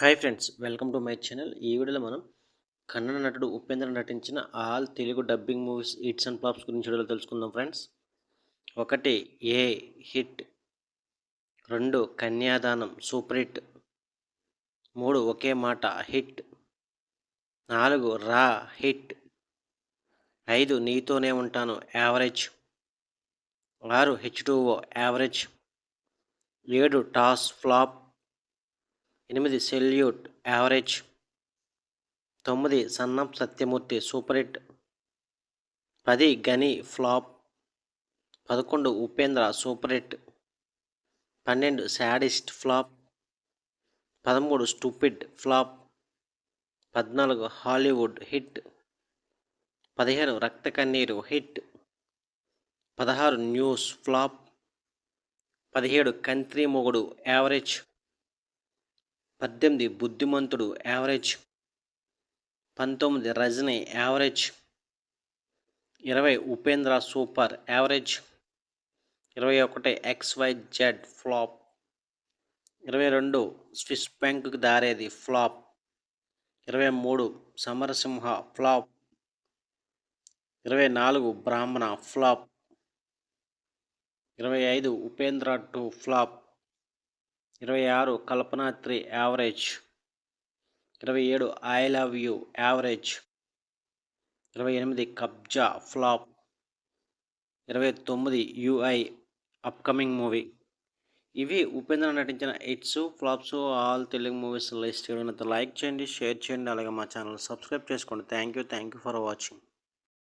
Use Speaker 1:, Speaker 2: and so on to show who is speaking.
Speaker 1: Hi friends, welcome to my channel. ఈ వీడియోలో మనం కన్నడ నటుడు ఉపేంద్ర నటించిన all Telugu dubbing movies hits and flops గురించి వీడియోలో తెలుసుకుందాం ఫ్రెండ్స్. 1 ఏ హిట్, 2 కన్యాదానం సూపర్ హిట్, 3 ఒకే మాట హిట్, 4 రా హిట్, 5 నీతోనే ఉంటాను average, 6 H2O average, 7 toss flop, 8 salute average, 9 son of Satyamurthy super hit, 10 Ghani flop, 11 Upendra super hit, 12 sadist flop, 13 stupid flop, 14 Hollywood hit, 15 Raktha కన్నీరు hit, 16 news flop, 17 కంత్రి మొగుడు average, 18 Buddhimanthudu average, 19 Rajani average, 20 Upendra super average, 21 XYZ flop, 22 Swiss బ్యాంకుకి దారేది flop, 23 Samarasimha flop, 24 Brahmana flop, 25 Upendra 2 flop, 26 Kalpana 3 average, 27 I love you average, 28 Kabza flop, 29 UI upcoming movie. ఇవి ఉపేంద్ర నటించిన hits flops all Telugu movies list. Like చేయండి, share చేయండి, అలాగే మా channel subscribe చేసుకోండి. Thank you for watching.